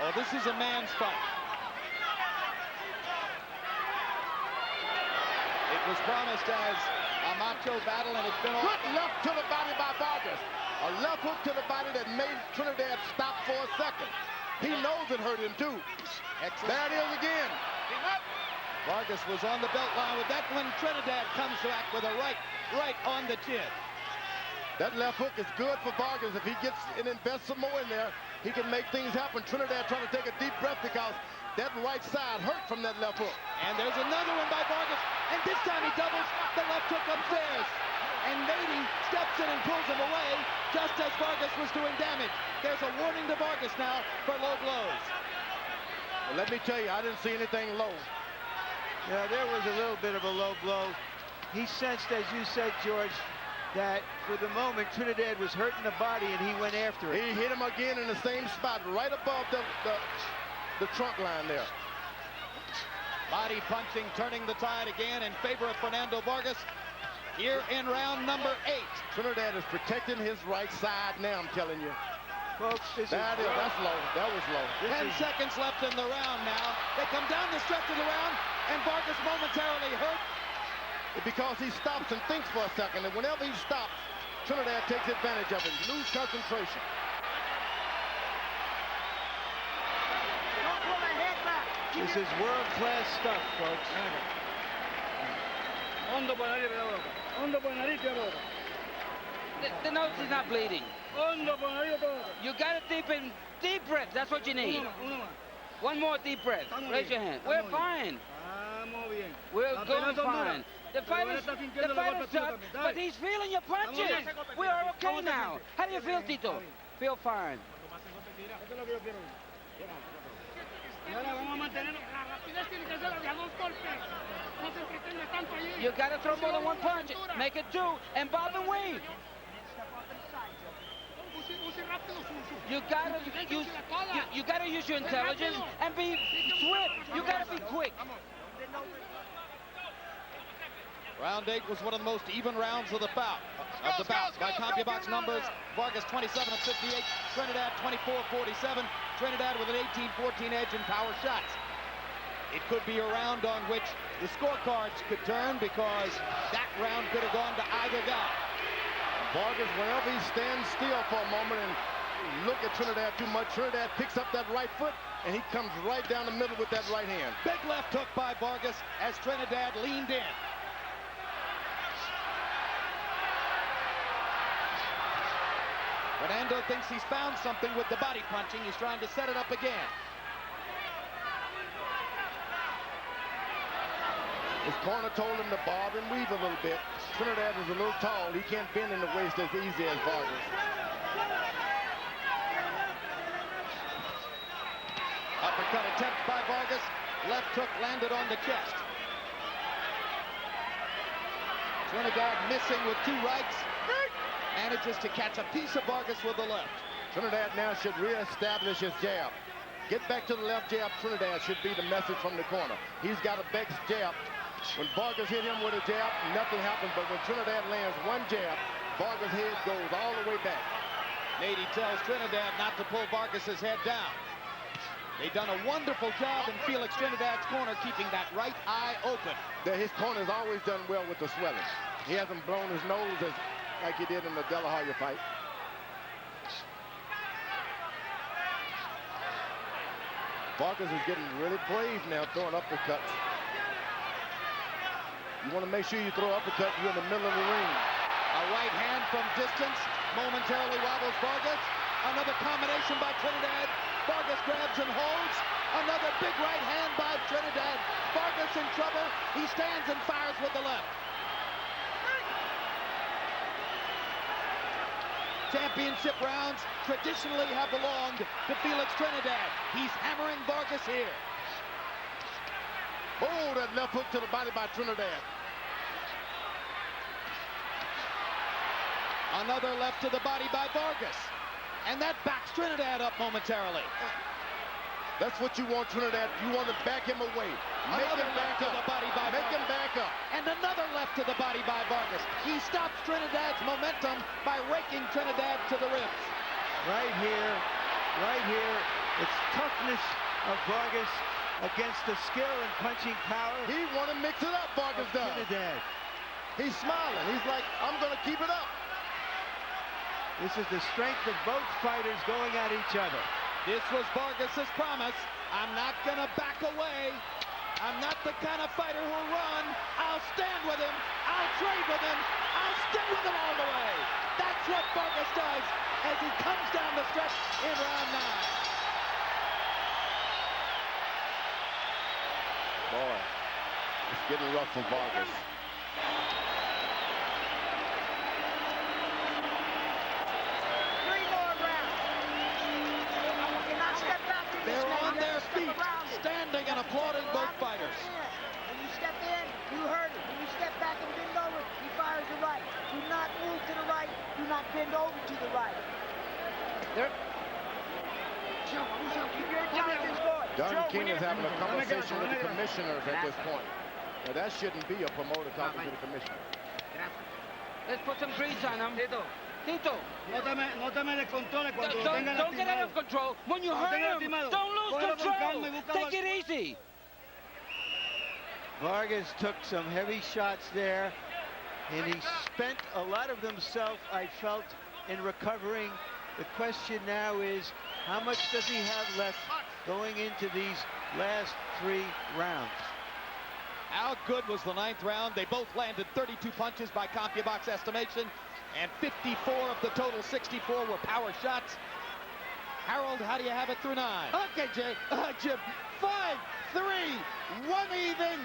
Oh, this is a man's fight. It was promised as a macho battle, and it's been all... Good left to the body by Vargas. A left hook to the body that made Trinidad stop for a second. He knows it hurt him, too. Excellent. There it is again. Vargas was on the belt line with that when Trinidad comes back with a right on the chin. That left hook is good for Vargas. If he gets and invests some more in there, he can make things happen. Trinidad trying to take a deep breath because that right side hurt from that left hook. And there's another one by Vargas, and this time he doubles the left hook upstairs. And Nady steps in and pulls him away just as Vargas was doing damage. There's a warning to Vargas now for low blows. Well, let me tell you, I didn't see anything low. Yeah, there was a little bit of a low blow. He sensed, as you said, George, that for the moment Trinidad was hurting the body and he went after it. He hit him again in the same spot, right above the trunk line there. Body punching, turning the tide again in favor of Fernando Vargas here in round number 8. Trinidad is protecting his right side now, I'm telling you. Folks, that's low. That was low. 10 seconds left in the round now. They come down the stretch of the round, and Vargas momentarily hurt. Because he stops and thinks for a second, and whenever he stops, Trinidad takes advantage of it. Lose concentration. Don't pull the head back. This is world-class stuff, folks. The nose is not bleeding. You got to deep breath. That's what you need. One more deep breath. Raise your hand. We're fine. We're going fine. The fighter sucks, but he's feeling your punches. We are okay now. How do you feel, Tito? Feel fine. You got to throw more than one punch. Make it 2 and bob and weave. You gotta use your intelligence and be swift. You gotta be quick. Round 8 was one of the most even rounds of the bout. By CompuBox numbers, Vargas 27 of 58, Trinidad 24-47. Trinidad with an 18-14 edge in power shots. It could be a round on which the scorecards could turn because that round could have gone to either guy. Vargas, whenever he stands still for a moment and look at Trinidad too much, Trinidad picks up that right foot and he comes right down the middle with that right hand. Big left hook by Vargas as Trinidad leaned in. Fernando thinks he's found something with the body punching. He's trying to set it up again. His corner told him to bob and weave a little bit. Trinidad is a little tall. He can't bend in the waist as easy as Vargas. Uppercut attempt by Vargas. Left hook landed on the chest. Trinidad missing with 2 rights. Manages to catch a piece of Vargas with the left. Trinidad now should reestablish his jab. Get back to the left jab, Trinidad should be the message from the corner. He's got a back jab. When Vargas hit him with a jab, nothing happens. But when Trinidad lands 1 jab, Vargas' head goes all the way back. Nady tells Trinidad not to pull Vargas's head down. They've done a wonderful job in Felix Trinidad's corner, keeping that right eye open. His corner's always done well with the swelling. He hasn't blown his nose like he did in the De La Hoya fight. Vargas is getting really brave now, throwing uppercuts. You want to make sure you throw uppercut, you're in the middle of the ring. A right hand from distance momentarily wobbles Vargas. Another combination by Trinidad. Vargas grabs and holds. Another big right hand by Trinidad. Vargas in trouble. He stands and fires with the left. Championship rounds traditionally have belonged to Felix Trinidad. He's hammering Vargas here. Oh, that left hook to the body by Trinidad. Another left to the body by Vargas. And that backs Trinidad up momentarily. That's what you want, Trinidad. You want to back him away. Make Another him left back to up. the body by Make Vargas. him back up. And another left to the body by Vargas. He stops Trinidad's momentum by raking Trinidad to the ribs. Right here, it's toughness of Vargas against the skill and punching power. He want to mix it up, Vargas does. Trinidad. He's smiling. He's like, I'm going to keep it up. This is the strength of both fighters going at each other. This was Vargas's promise. I'm not going to back away. I'm not the kind of fighter who'll run. I'll stand with him. I'll trade with him. I'll stay with him all the way. That's what Vargas does as he comes down the stretch in round 9. Boy, it's getting rough for Vargas. They're on their feet, standing and applauding both fighters. When you step in, you heard it. When you step back and bend over, he fires the right. Do not move to the right. Do not bend over to the right. Keep your intelligence going. Don King is having a conversation with the commissioners at this point. Now, that shouldn't be a promoter talking to the commissioner. Let's put some grease on him. Tito. No te me descontroles cuando lo tengas Don't get out lastimado. of control. When you hurt him, don't lose Cógelo con calma y control. búscalo. Take it easy. Vargas took some heavy shots there, and he spent a lot of himself, I felt, in recovering. The question now is, how much does he have left going into these last 3 rounds? How good was the 9th round? They both landed 32 punches by CompuBox estimation, and 54 of the total 64 were power shots. Harold, how do you have it through 9? Okay, Jim. 5-3, 1 even,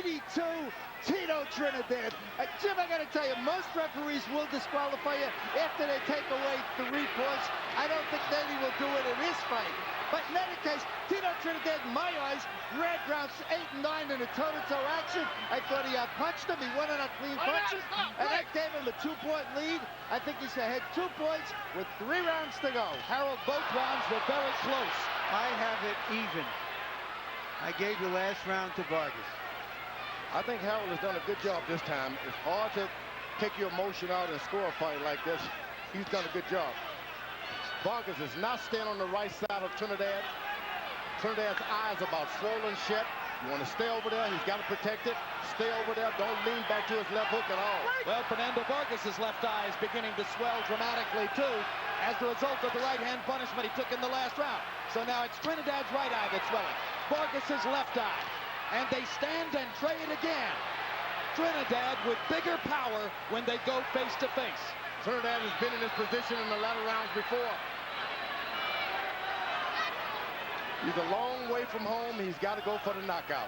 84-82, Tito Trinidad. Jim, I got to tell you, most referees will disqualify you after they take away 3 points. I don't think Nady will do it in this fight. But in any case, Tito Trinidad, in my eyes, ran rounds 8 and 9 in a toe-to-toe action. I thought he outpunched him. He won on clean punches, and that gave him a 2-point lead. I think he's ahead 2 points with 3 rounds to go. Harold, both rounds were very close. I have it even. I gave the last round to Vargas. I think Harold has done a good job this time. It's hard to take your emotion out and score a fight like this. He's done a good job. Vargas is not staying on the right side of Trinidad. Trinidad's eyes about swollen shut. You want to stay over there. He's got to protect it. Stay over there. Don't lean back to his left hook at all. Well, Fernando Vargas' left eye is beginning to swell dramatically, too, as the result of the right-hand punishment he took in the last round. So now it's Trinidad's right eye that's swelling. Vargas' left eye. And they stand and trade again. Trinidad with bigger power when they go face-to-face. Trinidad has been in this position in the latter rounds before. He's a long way from home. He's got to go for the knockout.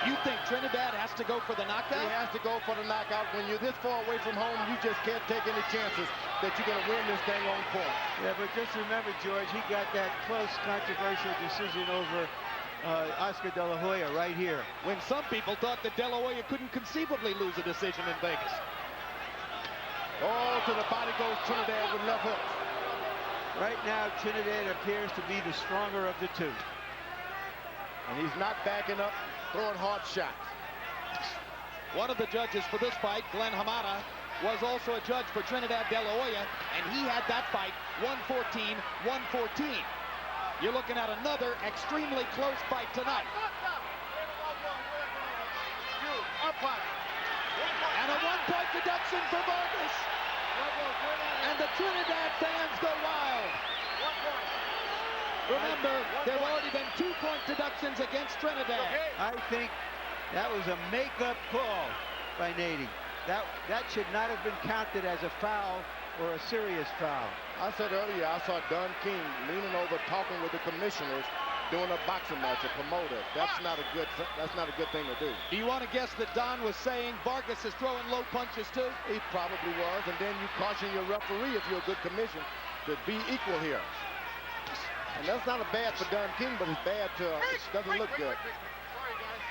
You think Trinidad has to go for the knockout? He has to go for the knockout. When you're this far away from home, you just can't take any chances that you're going to win this thing on point. Yeah, but just remember, George, he got that close, controversial decision over Oscar De La Hoya right here. When some people thought that De La Hoya couldn't conceivably lose a decision in Vegas. Oh, to the body goes Trinidad with left hooks. Right now, Trinidad appears to be the stronger of the two. And he's not backing up, throwing hard shots. One of the judges for this fight, Glenn Hamada, was also a judge for Trinidad De La Hoya, and he had that fight 114-114. You're looking at another extremely close fight tonight. And a one-point deduction for Vargas. And the Trinidad fans go wild. Remember, there have already been 2-point deductions against Trinidad. I think that was a make-up call by Nady. That should not have been counted as a foul or a serious foul. I said earlier, I saw Don King leaning over, talking with the commissioners, doing a boxing match, a promoter. That's not a good thing to do. Do you want to guess that Don was saying Vargas is throwing low punches too? He probably was, and then you caution your referee if you're a good commission to be equal here. And that's not a bad for Don King, but it's bad to, it doesn't look good.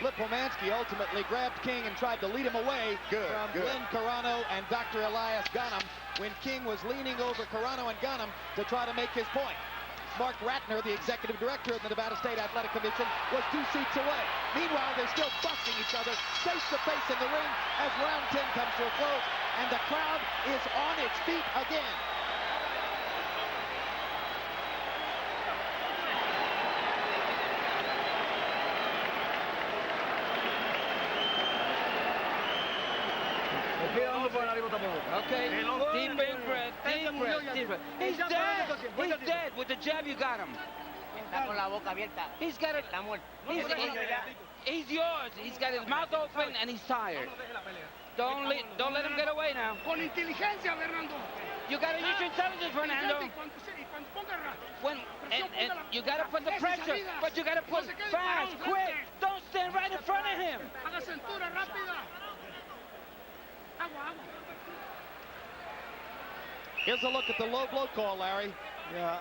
Flip Womansky ultimately grabbed King and tried to lead him away from Glenn Carano and Dr. Elias Gunham when King was leaning over Carano and Gunham to try to make his point. Mark Ratner, the executive director of the Nevada State Athletic Commission, was 2 seats away. Meanwhile, they're still busting each other face to face in the ring as round 10 comes to a close, and the crowd is on its feet again. Okay, deep in breath, deep breath, deep breath. He's dead. He's dead. With the jab, you got him. He's got it. He's yours. He's got his mouth open and he's tired. Don't let him get away now. Con inteligencia, Fernando. You got to use your intelligence, Fernando. And you got to put the pressure, but you got to put fast, quick. Don't stand right in front of him. Haga cintura rápida. Agua, agua. Here's a look at the low blow call, Larry. Yeah,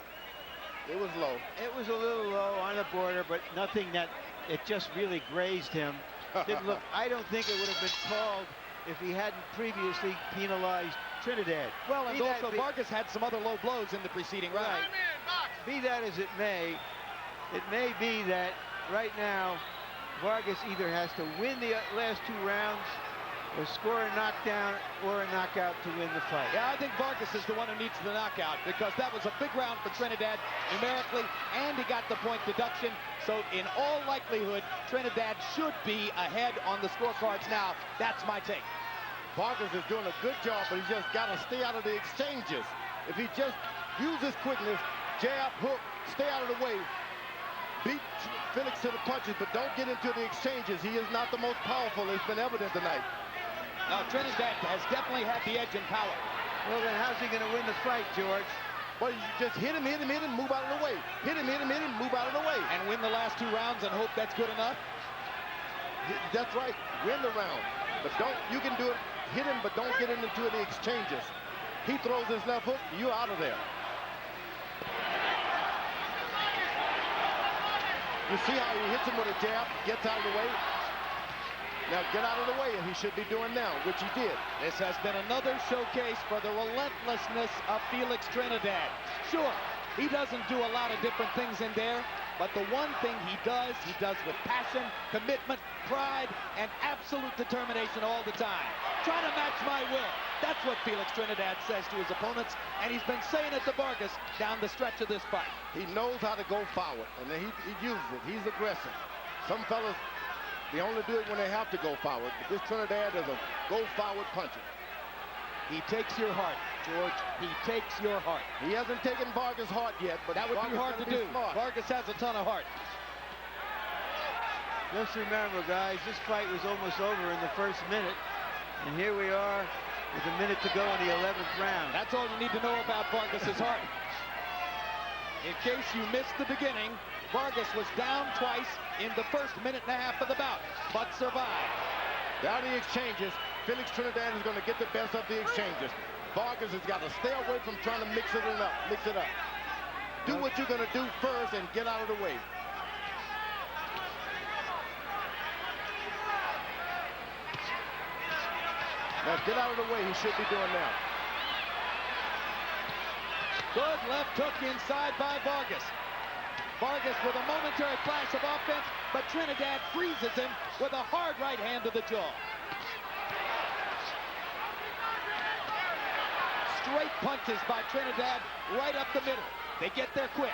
It was low. it was a little low on the border, but nothing that it just really grazed him. Didn't look. I don't think it would have been called if he hadn't previously penalized Trinidad. Well, and also Vargas had some other low blows in the preceding round. Be that as it may be that right now Vargas either has to win the last 2 rounds or score a knockdown or a knockout to win the fight. Yeah, I think Vargas is the one who needs the knockout because that was a big round for Trinidad numerically, and he got the point deduction. So in all likelihood, Trinidad should be ahead on the scorecards now. That's my take. Vargas is doing a good job, but he just got to stay out of the exchanges. If he just uses quickness, jab, hook, stay out of the way, beat Felix to the punches, but don't get into the exchanges. He is not the most powerful. It's been evident tonight. Now, Trinidad has definitely had the edge in power. Well, then how's he going to win the fight, George? Well, you just hit him, move out of the way. Hit him, move out of the way. And win the last 2 rounds and hope that's good enough? That's right. Win the round. But you can do it, hit him, but don't get into the exchanges. He throws his left hook, you're out of there. You see how he hits him with a jab, gets out of the way? Now get out of the way, and he should be doing now, which he did. This has been another showcase for the relentlessness of Felix Trinidad. Sure, he doesn't do a lot of different things in there, but the one thing he does with passion, commitment, pride, and absolute determination all the time. Trying to match my will. That's what Felix Trinidad says to his opponents, and he's been saying it to Vargas down the stretch of this fight. He knows how to go forward, and he uses it. He's aggressive. Some fellas, they only do it when they have to go forward, but this Trinidad is a go-forward puncher. He takes your heart, George. He takes your heart. He hasn't taken Vargas' heart yet, but that would be hard to do. Vargas has a ton of heart. Just remember, guys, this fight was almost over in the first minute, and here we are with a minute to go in the 11th round. That's all you need to know about Vargas' heart. In case you missed the beginning, Vargas was down twice in the first minute and a half of the bout, but survived. Down the exchanges, Felix Trinidad is going to get the best of the exchanges. Vargas has got to stay away from trying to mix it up. Do what you're going to do first and get out of the way. Now get out of the way. He should be doing now. Good left hook inside by Vargas. Vargas with a momentary flash of offense, but Trinidad freezes him with a hard right hand to the jaw. Straight punches by Trinidad right up the middle. They get there quick.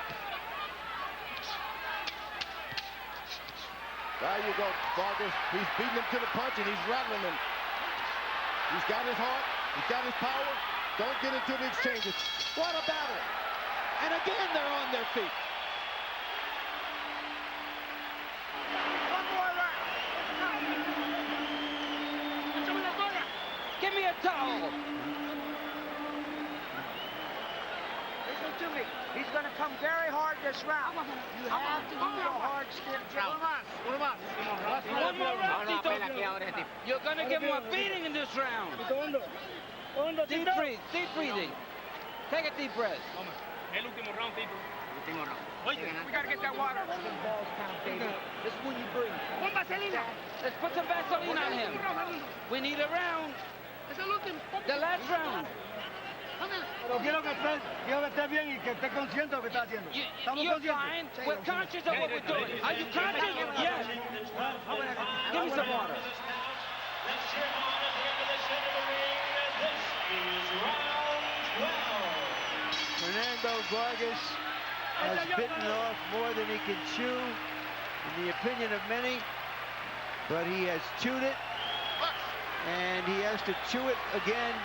There you go, Vargas. He's beating him to the punch and he's rattling him. He's got his heart. He's got his power. Don't get into the exchanges. What a battle. And again, they're on their feet. One more round. Give me a towel. Listen to me. He's going to come very hard this round. You have to use a hard, stiff jab. One more round, Tito. You're going to give him a beating in this round. Deep breathe. Deep breathing. Take a deep breath. We got to get that water. Balls count, baby. This is when you breathe. Pon vaselina. Let's put some Vaseline on him. We need a round. Es el último. The last round. Pero quiero que esté bien y que esté consciente de lo que está haciendo. You're fine. We're conscious of what we're doing. Are you conscious? Yes. Give me some water. Fernando Vargas has bitten off more than he can chew, in the opinion of many, but he has chewed it, and he has to chew it again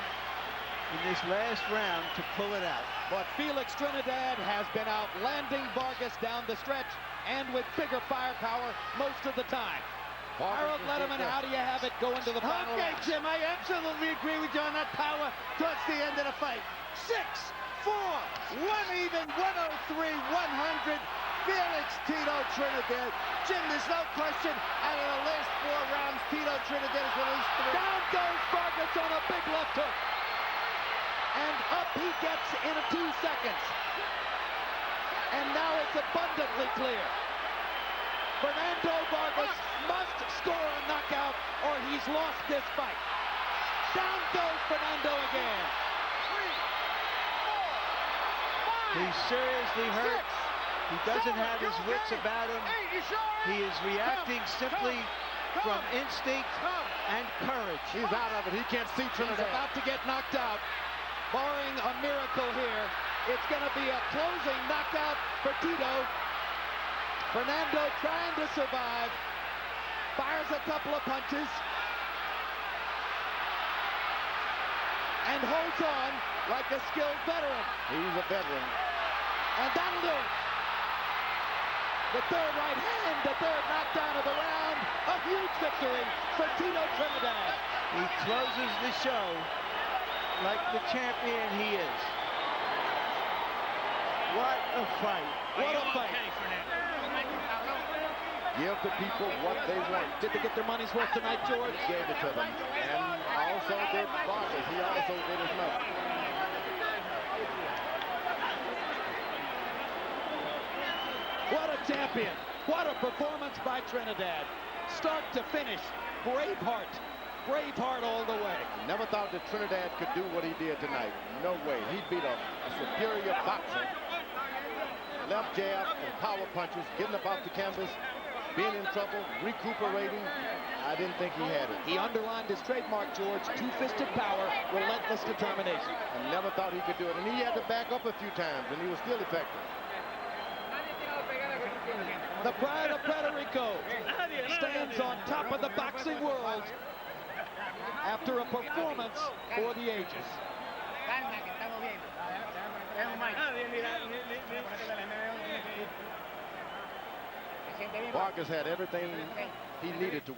in this last round to pull it out. But Felix Trinidad has been outlanding Vargas down the stretch and with bigger firepower most of the time. Harold Letterman, how do you have it go into the final Okay, round? Jim, I absolutely agree with you on that power towards the end of the fight. 6, 4, 1 even, 103, 100. Felix Tito Trinidad. Jim, there's no question, out of the last 4 rounds, Tito Trinidad has released 3. Down goes Vargas on a big left hook. And up he gets in 2 seconds. And now it's abundantly clear. Fernando Vargas must score a knockout or he's lost this fight. Down goes Fernando again. He's seriously hurt. He doesn't have his wits about him. He is reacting simply from instinct and courage. He's out of it. He can't see Trinidad. He's about to get knocked out. Barring a miracle here, it's going to be a closing knockout for Tito. Fernando trying to survive. Fires a couple of punches. And holds on like a skilled veteran. He's a veteran. And that'll do it. The third right hand, the third knockdown of the round. A huge victory for Tito Trinidad. He closes the show like the champion he is. What a fight. What a fight. Give the people what they want. Did they get their money's worth tonight, George? He gave it to them. And also did Vargas. He also did his note. What a champion. What a performance by Trinidad. Start to finish. Braveheart. Braveheart all the way. Never thought that Trinidad could do what he did tonight. No way. He beat a superior boxer. Left jab and power punches, getting up off the canvas, being in trouble, recuperating. I didn't think he had it. He underlined his trademark, George. Two-fisted power, relentless determination. I never thought he could do it. And he had to back up a few times, and he was still effective. The pride of Puerto Rico stands on top of the boxing world after a performance for the ages. Vargas had everything he needed to